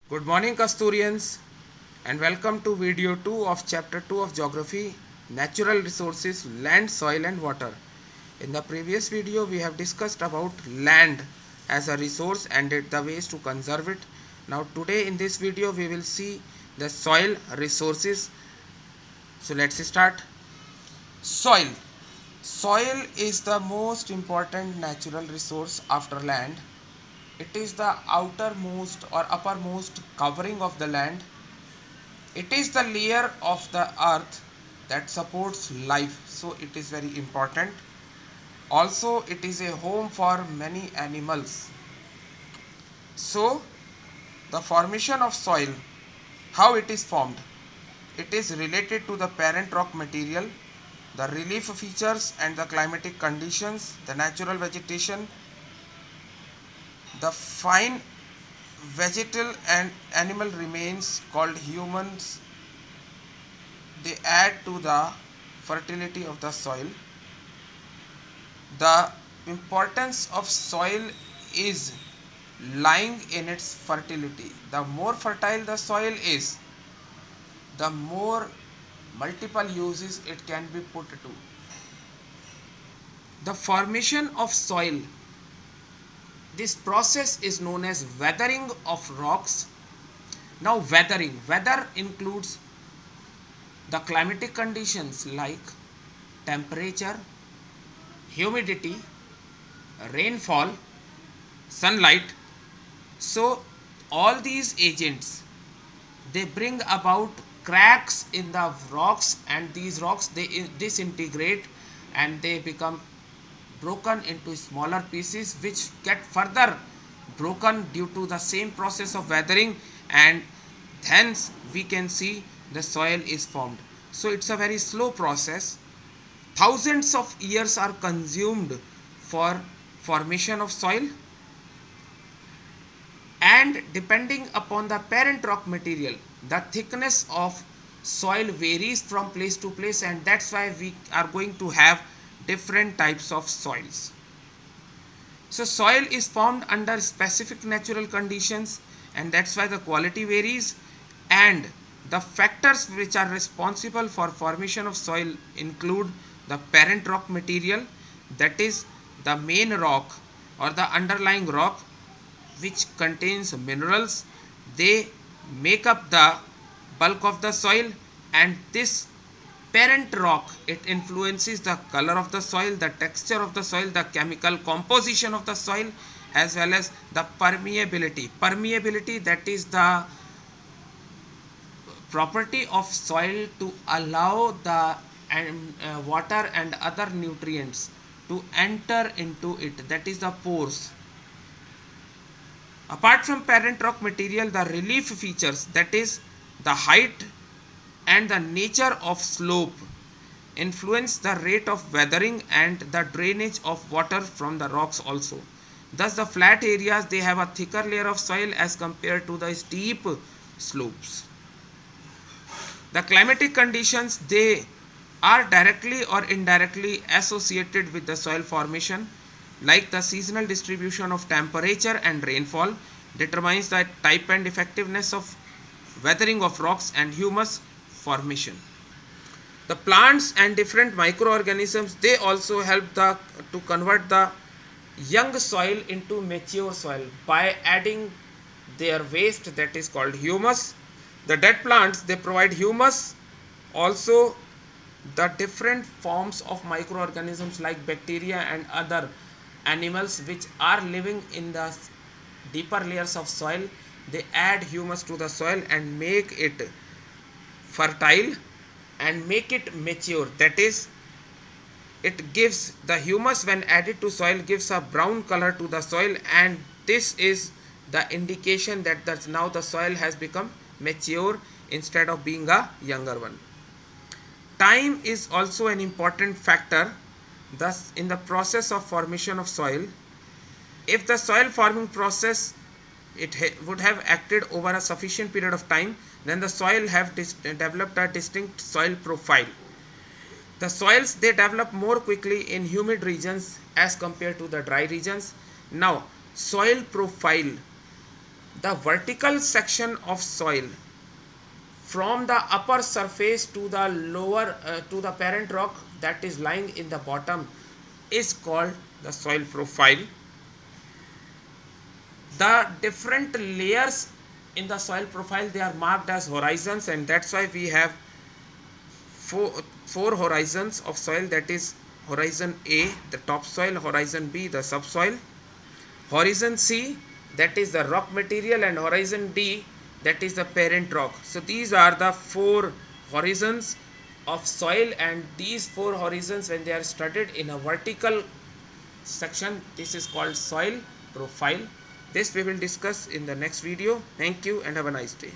Good morning, Kasturians, and welcome to video 2 of chapter 2 of Geography, Natural Resources, Land, Soil and Water. In the previous video, we have discussed about land as a resource and the ways to conserve it. Now today in this video, we will see the soil resources. So let's start. Soil. Soil is the most important natural resource after land. It is the outermost or uppermost covering of the land. It is the layer of the earth that supports life, so it is very important. Also, it is a home for many animals. So, the formation of soil, how it is formed? It is related to the parent rock material, the relief features and the climatic conditions, the natural vegetation, the fine vegetal and animal remains called humans. They add to the fertility of the soil. The importance of soil is lying in its fertility. The more fertile the soil is, the more multiple uses it can be put to. The formation of soil. This process is known as weathering of rocks. Now weather includes the climatic conditions like temperature, humidity, rainfall, sunlight. So all these agents, they bring about cracks in the rocks, and these rocks they disintegrate and they become broken into smaller pieces which get further broken due to the same process of weathering, and hence we can see the soil is formed. So it's a very slow process. Thousands of years are consumed for formation of soil, and depending upon the parent rock material, the thickness of soil varies from place to place, and that's why we are going to have different types of soils. So soil is formed under specific natural conditions, and that's why the quality varies, and the factors which are responsible for formation of soil include the parent rock material, that is the main rock or the underlying rock which contains minerals. They make up the bulk of the soil, and this parent rock, it influences the color of the soil, the texture of the soil, the chemical composition of the soil, as well as the permeability, that is the property of soil to allow the water and other nutrients to enter into it, that is the pores. Apart from parent rock material, the relief features, that is the height and the nature of slope, influence the rate of weathering and the drainage of water from the rocks also. Thus the flat areas, they have a thicker layer of soil as compared to the steep slopes. The climatic conditions, they are directly or indirectly associated with the soil formation, like the seasonal distribution of temperature and rainfall determines the type and effectiveness of weathering of rocks and humus formation. The plants and different microorganisms, they also help to convert the young soil into mature soil by adding their waste, that is called humus. The dead plants, they provide humus. Also the different forms of microorganisms like bacteria and other animals which are living in the deeper layers of soil, they add humus to the soil and make it fertile and make it mature. That is, it gives the humus, when added to soil, gives a brown color to the soil, and this is the indication that now the soil has become mature instead of being a younger one. Time is also an important factor. Thus in the process of formation of soil, if the soil forming process would have acted over a sufficient period of time, then the soil have developed a distinct soil profile. The soils, they develop more quickly in humid regions as compared to the dry regions. Now soil profile, The vertical section of soil from the upper surface to the lower to the parent rock that is lying in the bottom is called the soil profile. The different layers in the soil profile, they are marked as horizons, and that's why we have four horizons of soil. That is horizon A, the topsoil; horizon B, the subsoil; horizon C, that is the rock material; and horizon D, that is the parent rock. So these are the four horizons of soil, and these four horizons, when they are studied in a vertical section, this is called soil profile. This we will discuss in the next video. Thank you and have a nice day.